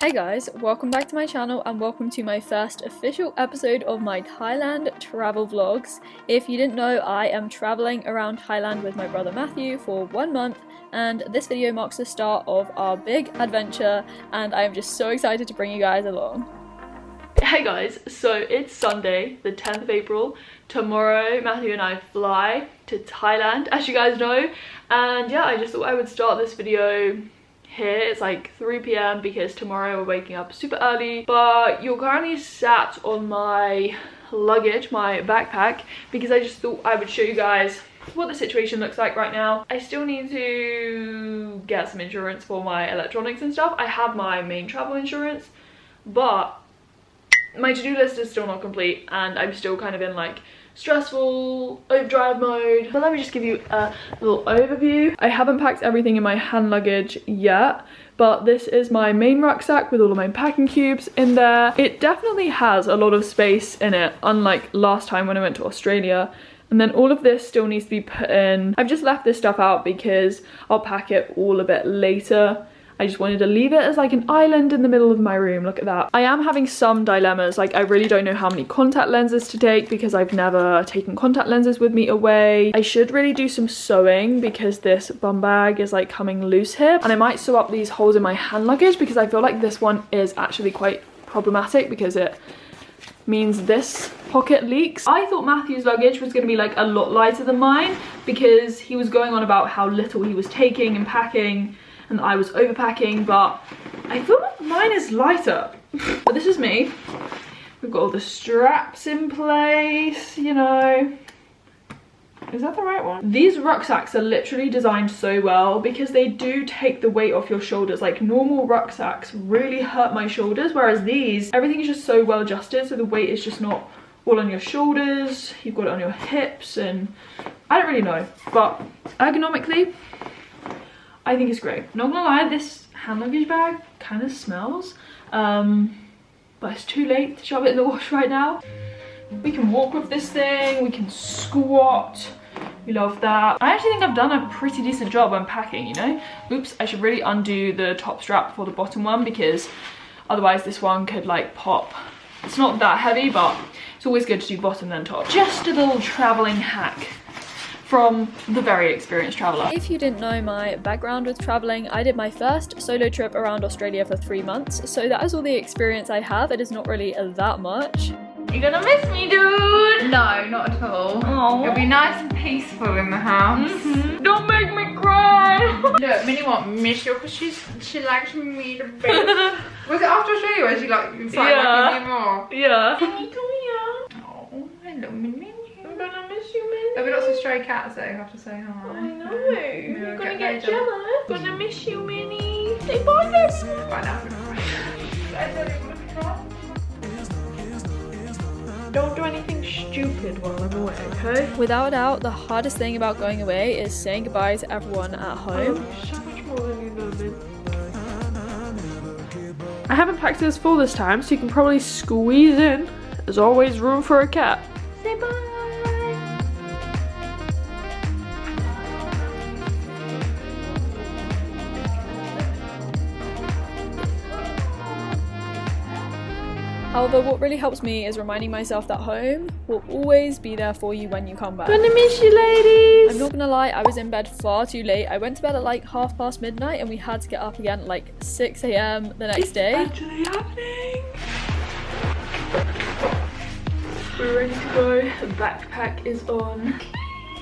Hey guys, welcome back to my channel and welcome to my first official episode of my Thailand travel vlogs. If you didn't know, I am traveling around Thailand with my brother Matthew for 1 month, and this video marks the start of our big adventure and I am just so excited to bring you guys along. Hey guys, so it's Sunday, the 10th of April. Tomorrow Matthew and I fly to Thailand, as you guys know, and yeah, I just thought I would start this video here. It's like 3 p.m. because tomorrow we're waking up super early, but you're currently sat on my luggage, my backpack, because I just thought I would show you guys what the situation looks like right now. I still need to get some insurance for my electronics and stuff. I have my main travel insurance, but my to-do list is still not complete and I'm still kind of in like stressful overdrive mode. But let me just give you a little overview. I haven't packed everything in my hand luggage yet, but this is my main rucksack with all of my packing cubes in there. It definitely has a lot of space in it, unlike last time when I went to Australia. And then all of this still needs to be put in. I've just left this stuff out because I'll pack it all a bit later. I just wanted to leave it as like an island in the middle of my room. Look at that. I am having some dilemmas. Like, I really don't know how many contact lenses to take because I've never taken contact lenses with me away. I should really do some sewing because this bum bag is like coming loose here. And I might sew up these holes in my hand luggage because I feel like this one is actually quite problematic because it means this pocket leaks. I thought Matthew's luggage was going to be like a lot lighter than mine because he was going on about how little he was taking and packing, and I was overpacking, but I feel like mine is lighter. But this is me. We've got all the straps in place, you know. Is that the right one? These rucksacks are literally designed so well because they do take the weight off your shoulders. Like, normal rucksacks really hurt my shoulders, whereas these, everything is just so well adjusted, so the weight is just not all on your shoulders. You've got it on your hips, and I don't really know, but ergonomically, I think it's great. Not gonna lie, this hand luggage bag kind of smells, but it's too late to shove it in the wash right now. We can walk with this thing, we can squat, we love that. I actually think I've done a pretty decent job unpacking, you know? Oops, I should really undo the top strap before the bottom one because otherwise this one could like pop. It's not that heavy, but it's always good to do bottom then top. Just a little traveling hack from the very experienced traveller. If you didn't know my background with travelling, I did my first solo trip around Australia for 3 months, so that is all the experience I have. It is not really that much. You're gonna miss me, dude! No, not at all. Aww. It'll be nice and peaceful in the house. Don't make me cry! Look, Minnie won't miss you because she likes me the best. Was it after Australia where she like liking me more? Yeah. Minnie, come here. Oh, hello, Minnie. I'm gonna miss you, Minnie. There'll be lots of stray cats that have to say hi. I know. You're gonna get jealous. Gonna miss you, Minnie. Say bye, then. Bye now. I don't even want to cry. Don't do anything stupid while I'm away, okay? Without a doubt, the hardest thing about going away is saying goodbye to everyone at home. So much more than you know, man. I haven't packed this full this time, so you can probably squeeze in. There's always room for a cat. Say bye. However, what really helps me is reminding myself that home will always be there for you when you come back. Gonna miss you, ladies. I'm not gonna lie, I was in bed far too late. I went to bed at like midnight and we had to get up again at like 6 a.m. the next day. It's actually happening. We're ready to go. The backpack is on.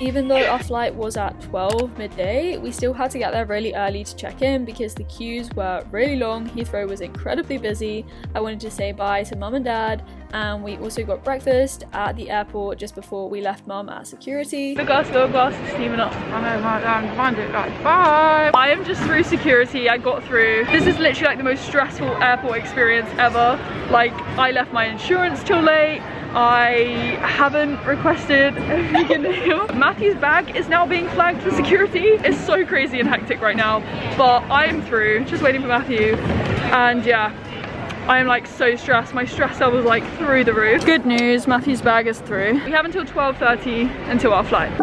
Even though our flight was at 12 midday, we still had to get there really early to check in because the queues were really long. Heathrow was incredibly busy. I wanted to say bye to mum and dad, and we also got breakfast at the airport just before we left mum at security. Look at us, steaming up. I know, my damn, find it like bye. I am just through security. I got through. This is literally like the most stressful airport experience ever. Like, I left my insurance till late. I haven't requested a vegan meal. Matthew's bag is now being flagged for security. It's so crazy and hectic right now, but I am through, just waiting for Matthew. And yeah, I am like so stressed. My stress level is like through the roof. Good news, Matthew's bag is through. We have until 12:30 until our flight.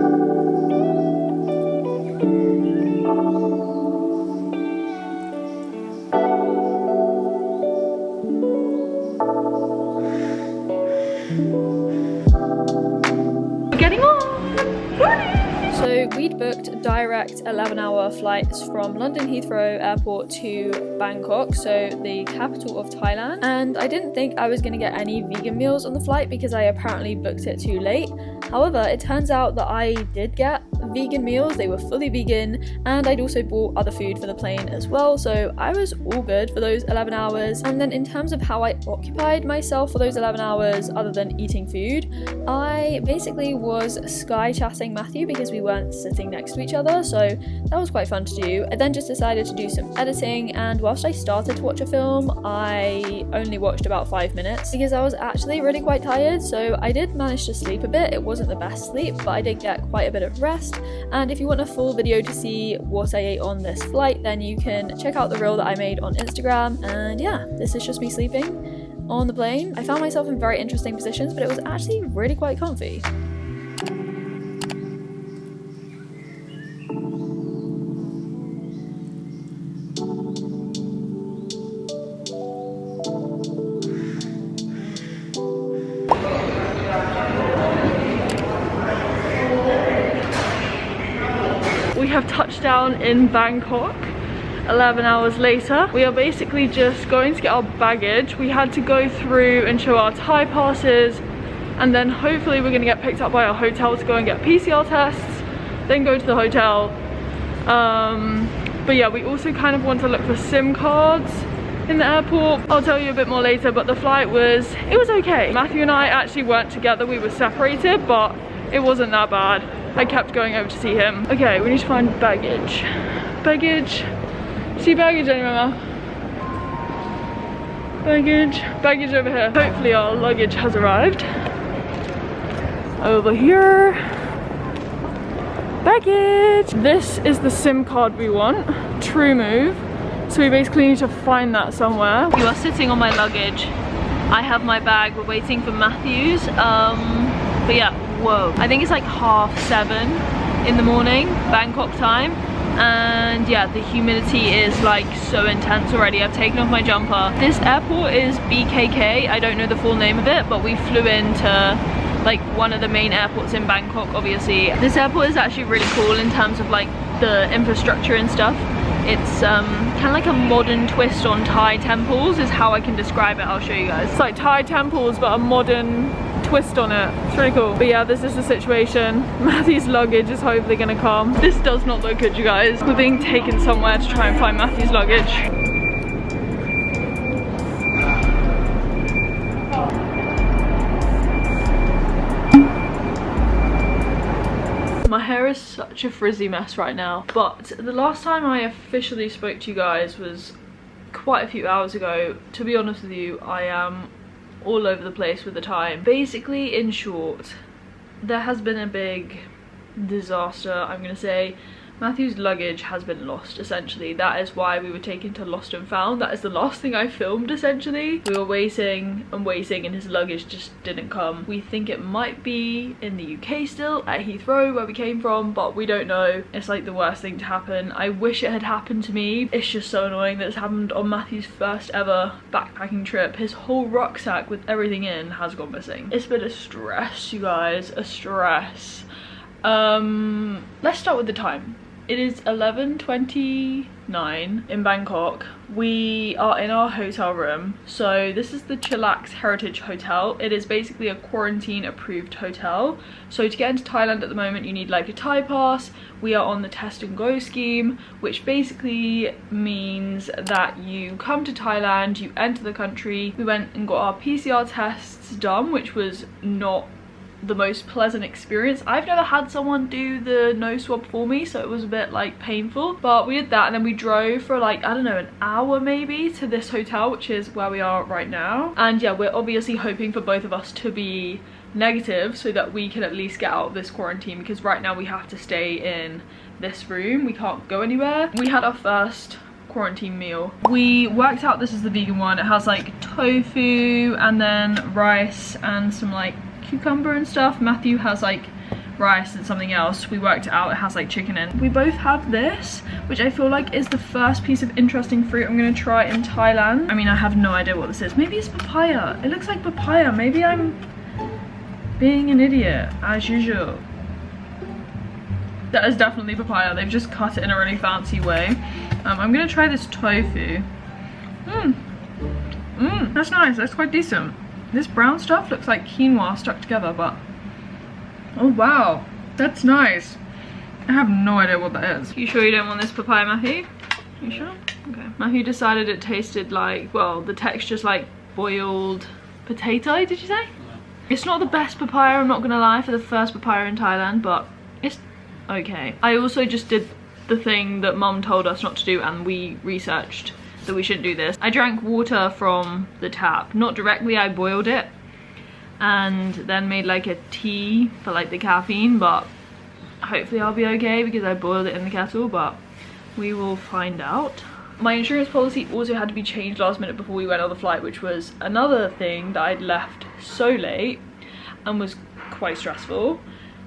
So we'd booked direct 11-hour flights from London Heathrow Airport to Bangkok, so the capital of Thailand, and I didn't think I was going to get any vegan meals on the flight because I apparently booked it too late. However, it turns out that I did get vegan meals. They were fully vegan, and I'd also bought other food for the plane as well, so I was all good for those 11 hours. And then in terms of how I occupied myself for those 11 hours other than eating food, I basically was sky chatting Matthew because we weren't sitting next to each other, so that was quite fun to do. I then just decided to do some editing, and whilst I started to watch a film, I only watched about 5 minutes because I was actually really quite tired, so I did manage to sleep a bit. It wasn't the best sleep, but I did get quite a bit of rest. And if you want a full video to see what I ate on this flight, then you can check out the reel that I made on Instagram. And yeah, this is just me sleeping on the plane. I found myself in very interesting positions, but it was actually really quite comfy. We have touched down in Bangkok 11 hours later. We are basically just going to get our baggage. We had to go through and show our Thai passes, and then hopefully we're going to get picked up by our hotel to go and get PCR tests, then go to the hotel. But yeah, we also kind of want to look for SIM cards in the airport. I'll tell you a bit more later, but the flight was okay. Matthew and I actually weren't together, we were separated, but it wasn't that bad. I kept going over to see him. Okay, we need to find baggage. Baggage. See baggage anywhere, Mel? Baggage. Baggage over here. Hopefully our luggage has arrived. Over here. Baggage. This is the SIM card we want. True move. So we basically need to find that somewhere. You are sitting on my luggage. I have my bag. We're waiting for Matthew's. But yeah, whoa. I think it's like 7:30 in the morning, Bangkok time. And yeah, the humidity is like so intense already. I've taken off my jumper. This airport is BKK. I don't know the full name of it, but we flew into like one of the main airports in Bangkok, obviously. This airport is actually really cool in terms of like the infrastructure and stuff. It's kind of like a modern twist on Thai temples is how I can describe it. I'll show you guys. It's like Thai temples but a modern twist on it. It's really cool. But yeah, this is the situation. Matthew's luggage is hopefully gonna come. This does not look good, you guys. We're being taken somewhere to try and find Matthew's luggage. My hair is such a frizzy mess right now, but the last time I officially spoke to you guys was quite a few hours ago. To be honest with you, I am all over the place with the time. Basically, in short, there has been a big disaster, I'm gonna say. Matthew's luggage has been lost, essentially. That is why we were taken to Lost and Found. That is the last thing I filmed, essentially. We were waiting and waiting and his luggage just didn't come. We think it might be in the UK still, at Heathrow, where we came from, but we don't know. It's like the worst thing to happen. I wish it had happened to me. It's just so annoying that it's happened on Matthew's first ever backpacking trip. His whole rucksack with everything in has gone missing. It's been a stress, you guys, a stress. Let's start with the time. It is 11:29 in Bangkok. We are in our hotel room. So this is the Chillax Heritage Hotel. It is basically a quarantine approved hotel. So to get into Thailand at the moment, you need like a Thai pass. We are on the test and go scheme, which basically means that you come to Thailand, you enter the country. We went and got our PCR tests done, which was not the most pleasant experience. I've never had someone do the nose swab for me, so it was a bit like painful, but we did that and then we drove for like, I don't know, an hour maybe to this hotel, which is where we are right now. And yeah, we're obviously hoping for both of us to be negative so that we can at least get out of this quarantine, because right now we have to stay in this room, we can't go anywhere. We had our first quarantine meal. We worked out this is the vegan one. It has like tofu and then rice and some like cucumber and stuff. Matthew has like rice and something else. We worked it out, it has like chicken in. We both have this, which I feel like is the first piece of interesting fruit I'm gonna try in Thailand. I mean, I have no idea what this is. Maybe it's papaya. It looks like papaya. Maybe I'm being an idiot as usual. That is definitely papaya. They've just cut it in a really fancy way. I'm gonna try this tofu. That's nice, that's quite decent. This brown stuff looks like quinoa stuck together, but oh wow, that's nice. I have no idea what that is. You sure you don't want this papaya, Matthew? You sure? Okay. Matthew decided it tasted like, well, the texture's like boiled potato, did you say? It's not the best papaya, I'm not gonna lie, for the first papaya in Thailand, but it's okay. I also just did the thing that Mum told us not to do, and we researched that we shouldn't do this. I drank water from the tap, not directly, I boiled it and then made like a tea for like the caffeine, but hopefully I'll be okay because I boiled it in the kettle, but we will find out. My insurance policy also had to be changed last minute before we went on the flight, which was another thing that I'd left so late and was quite stressful,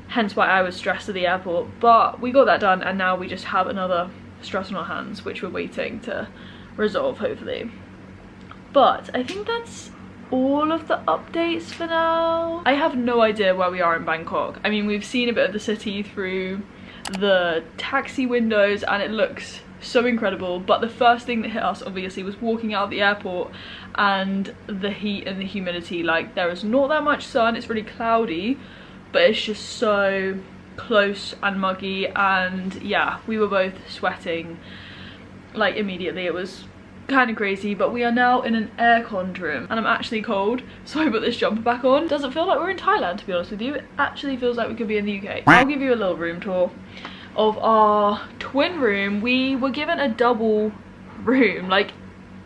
hence why I was stressed at the airport. But we got that done, and now we just have another stress on our hands, which we're waiting to resolve, hopefully. But I think that's all of the updates for now. I have no idea where we are in Bangkok. I mean, we've seen a bit of the city through the taxi windows and it looks so incredible, but the first thing that hit us obviously was walking out of the airport and the heat and the humidity. Like, there is not that much sun, it's really cloudy, but it's just so close and muggy, and yeah, we were both sweating like immediately. It was kind of crazy, but we are now in an air-conned room and I'm actually cold, so I put this jumper back on. Doesn't feel like we're in Thailand, to be honest with you. It actually feels like we could be in the UK. I'll give you a little room tour of our twin room. We were given a double room, like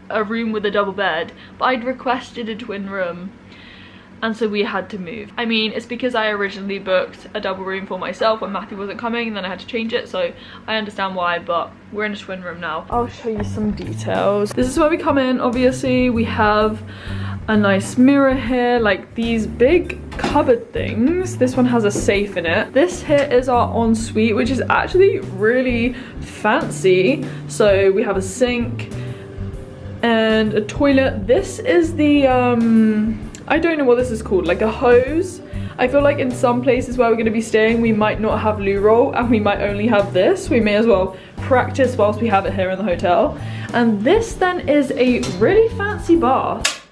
a room with a double bed, but I'd requested a twin room and so we had to move. I mean, it's because I originally booked a double room for myself when Matthew wasn't coming, and then I had to change it, so I understand why, but we're in a twin room now. I'll show you some details. This is where we come in, obviously. We have a nice mirror here, like these big cupboard things. This one has a safe in it. This here is our ensuite, which is actually really fancy. So we have a sink and a toilet. This is the I don't know what this is called, like a hose. I feel like in some places where we're going to be staying we might not have loo roll and we might only have this. We may as well practice whilst we have it here in the hotel. And this then is a really fancy bath.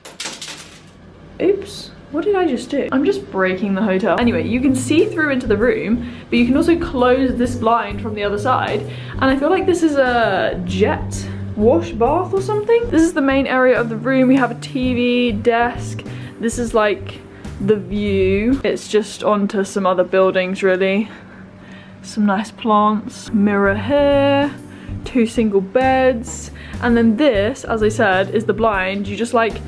Oops, what did I just do? I'm just breaking the hotel. Anyway, you can see through into the room, but you can also close this blind from the other side. And I feel like this is a jet wash bath or something. This is the main area of the room. We have a TV, desk. This is like the view. It's just onto some other buildings really. Some nice plants. Mirror here. 2 single beds. And then this, as I said, is the blind. You just like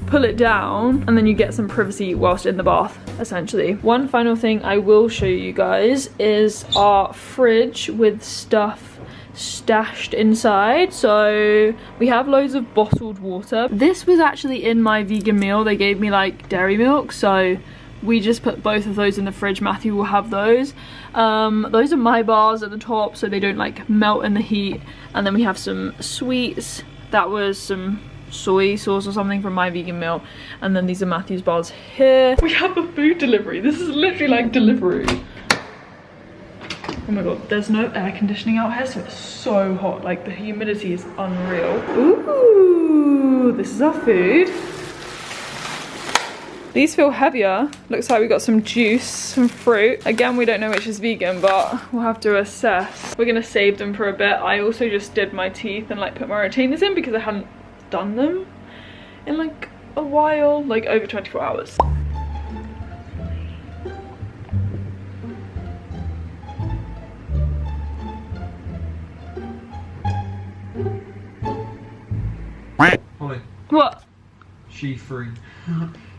pull it down and then you get some privacy whilst in the bath, essentially. One final thing I will show you guys is our fridge with stuff stashed inside. So we have loads of bottled water. This was actually in my vegan meal. They gave me like dairy milk, so we just put both of those in the fridge. Matthew will have those. Those are my bars at the top so they don't like melt in the heat. And then we have some sweets. That was some soy sauce or something from my vegan meal, and then these are Matthew's bars here. We have a food delivery. This is literally like delivery. Oh my god, there's no air conditioning out here, so it's so hot. Like, the humidity is unreal. Ooh, this is our food. These feel heavier. Looks like we got some juice, some fruit. Again, we don't know which is vegan, but we'll have to assess. We're gonna save them for a bit. I also just did my teeth and like put my retainers in because I hadn't done them in like a while, like over 24 hours. Holly. What? She free.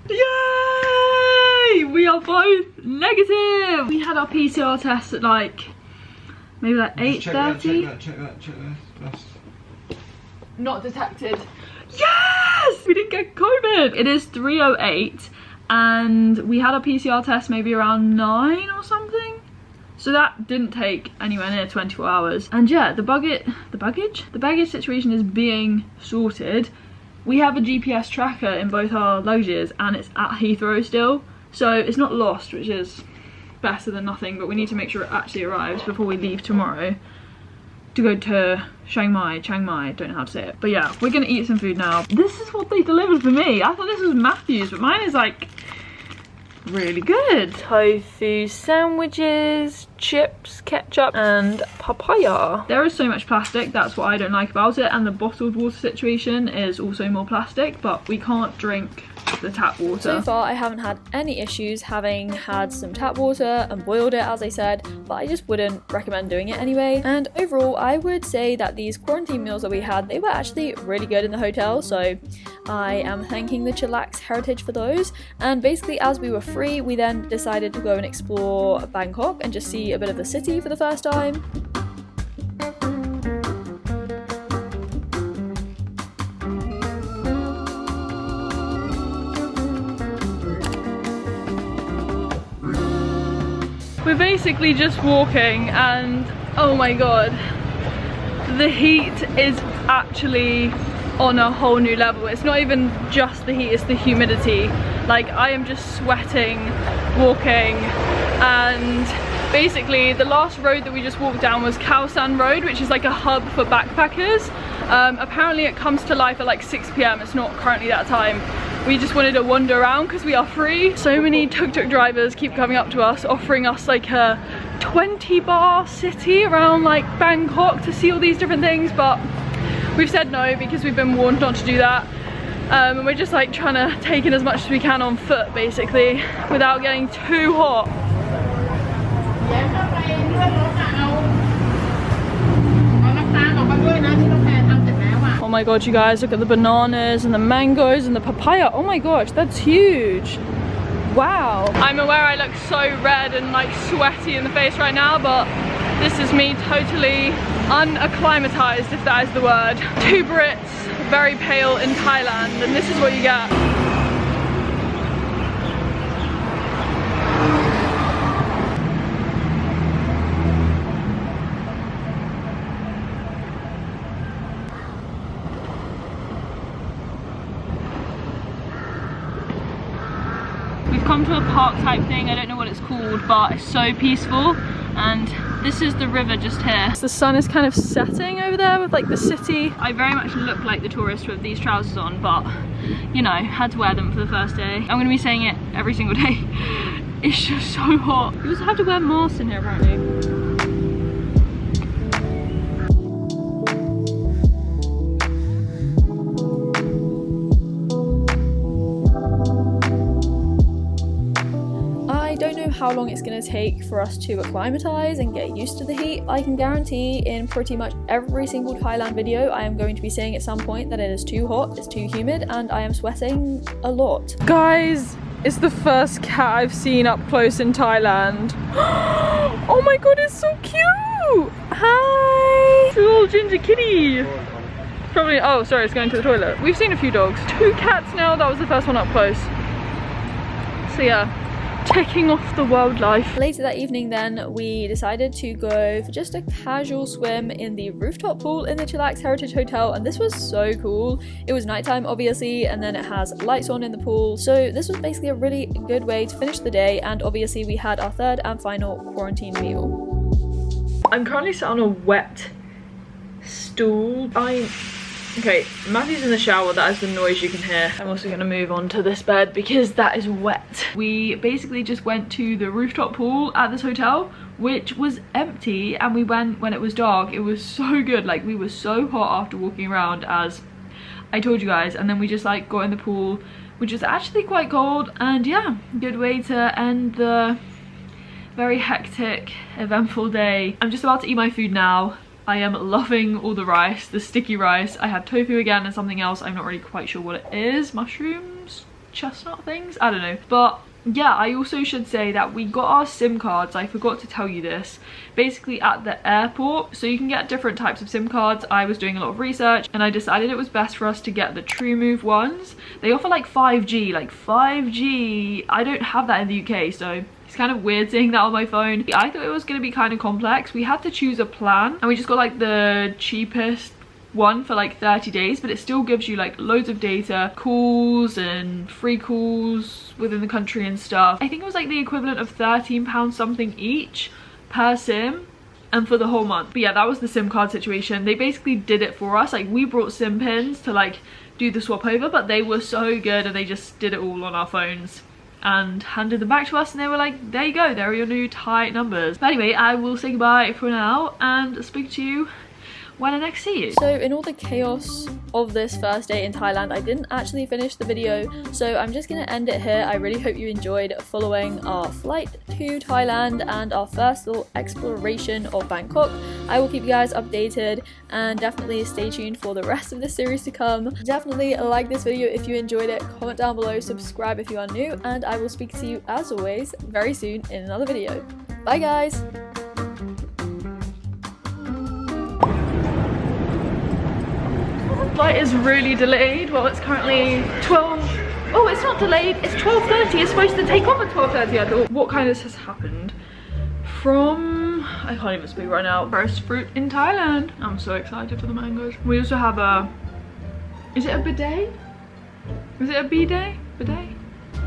Yay! We are both negative! We had our PCR test at like, maybe like 8:30. Check that. That's... Not detected. Yes! We didn't get COVID! It is 3:08 and we had a PCR test maybe around 9 or something. So that didn't take anywhere near 24 hours. And yeah, the baggage situation is being sorted. We have a GPS tracker in both our luggages and it's at Heathrow still. So it's not lost, which is better than nothing, but we need to make sure it actually arrives before we leave tomorrow to go to Chiang Mai, don't know how to say it. But yeah, we're gonna eat some food now. This is what they delivered for me. I thought this was Matthew's, but mine is like really good. Tofu sandwiches, chips, ketchup, and papaya. There is so much plastic, that's what I don't like about it, and the bottled water situation is also more plastic, but we can't drink the tap water. So far I haven't had any issues having had some tap water and boiled it, as I said, but I just wouldn't recommend doing it anyway. And overall I would say that these quarantine meals that we had, they were actually really good in the hotel, so I am thanking the Chillax Heritage for those. And basically as we were free, we then decided to go and explore Bangkok and just see a bit of the city for the first time. We're basically just walking and oh my god, the heat is actually on a whole new level. It's not even just the heat, it's the humidity. Like I am just sweating walking. And basically the last road that we just walked down was Khao San Road, which is like a hub for backpackers. Apparently it comes to life at like 6 PM, it's not currently that time. We just wanted to wander around because we are free. So many tuk-tuk drivers keep coming up to us offering us like a 20 bar city around like Bangkok to see all these different things, but we've said no because we've been warned not to do that. And we're just like trying to take in as much as we can on foot basically without getting too hot. Oh my god, you guys, look at the bananas and the mangoes and the papaya. Oh my gosh, that's huge. Wow. I'm aware I look so red and like sweaty in the face right now, but this is me totally unacclimatized, if that is the word. 2 Brits, very pale in Thailand, and this is what you get. Come to a park type thing, I don't know what it's called, but it's so peaceful, and this is the river just here. The sun is kind of setting over there with like the city. I very much look like the tourist with these trousers on, but you know, had to wear them for the first day. I'm gonna be saying it every single day. It's just so hot. You also have to wear masks in here apparently. How long it's going to take for us to acclimatize and get used to the heat. I can guarantee in pretty much every single Thailand video I am going to be saying at some point that it is too hot, it's too humid, and I am sweating a lot. Guys, it's the first cat I've seen up close in Thailand. Oh my god, it's so cute! Hi! It's a little ginger kitty. Probably, oh sorry, it's going to the toilet. We've seen a few dogs. 2 cats now, that was the first one up close. So yeah. Taking off the wildlife. Later that evening then, we decided to go for just a casual swim in the rooftop pool in the Chillax Heritage Hotel, and this was so cool. It was nighttime obviously, and then it has lights on in the pool, so this was basically a really good way to finish the day, and obviously we had our third and final quarantine meal. I'm currently sat on a wet stool. Okay, Matthew's in the shower, that is the noise you can hear. I'm also gonna move on to this bed because that is wet. We basically just went to the rooftop pool at this hotel, which was empty, and we went when it was dark. It was so good, like we were so hot after walking around, as I told you guys, and then we just like got in the pool, which is actually quite cold, and yeah, good way to end the very hectic, eventful day. I'm just about to eat my food now. I am loving all the rice, the sticky rice. I had tofu again and something else, I'm not really quite sure what it is. Mushrooms? Chestnut things? I don't know. But yeah, I also should say that we got our SIM cards, I forgot to tell you this, basically at the airport. So you can get different types of SIM cards. I was doing a lot of research and I decided it was best for us to get the TrueMove ones. They offer like 5G, I don't have that in the UK, so it's kind of weird seeing that on my phone. I thought it was going to be kind of complex. We had to choose a plan and we just got like the cheapest one for like 30 days, but it still gives you like loads of data, calls and free calls within the country and stuff. I think it was like the equivalent of £13 something each per SIM, and for the whole month. But yeah, that was the SIM card situation. They basically did it for us. Like, we brought SIM pins to like do the swap over, but they were so good and they just did it all on our phones and handed them back to us, and they were like, there you go, there are your new Thai numbers. But anyway, I will say goodbye for now and speak to you when I next see you. So in all the chaos of this first day in Thailand, I didn't actually finish the video, so I'm just gonna end it here. I really hope you enjoyed following our flight to Thailand and our first little exploration of Bangkok. I will keep you guys updated, and definitely stay tuned for the rest of the series to come. Definitely like this video if you enjoyed it, comment down below, subscribe if you are new, and I will speak to you as always very soon in another video. Bye guys! Flight is really delayed. Well, it's currently 12. Oh, it's not delayed. It's 12:30. It's supposed to take off at 12:30. I thought, what kind of has happened? From, I can't even speak right now. First fruit in Thailand. I'm so excited for the mangoes. We also have a, is it a bidet? Is it a bidet? Bidet?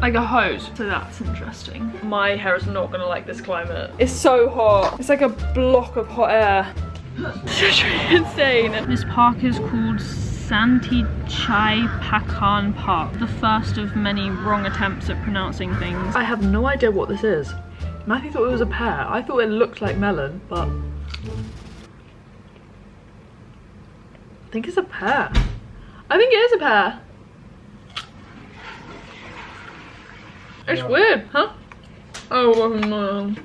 Like a hose. So that's interesting. My hair is not gonna like this climate. It's so hot. It's like a block of hot air. It's really insane. This park is called Santi Chai Pakan Park, the first of many wrong attempts at pronouncing things. I have no idea what this is. Matthew thought it was a pear. I thought it looked like melon, but I think it's a pear. I think it is a pear. It's weird, huh? Oh no.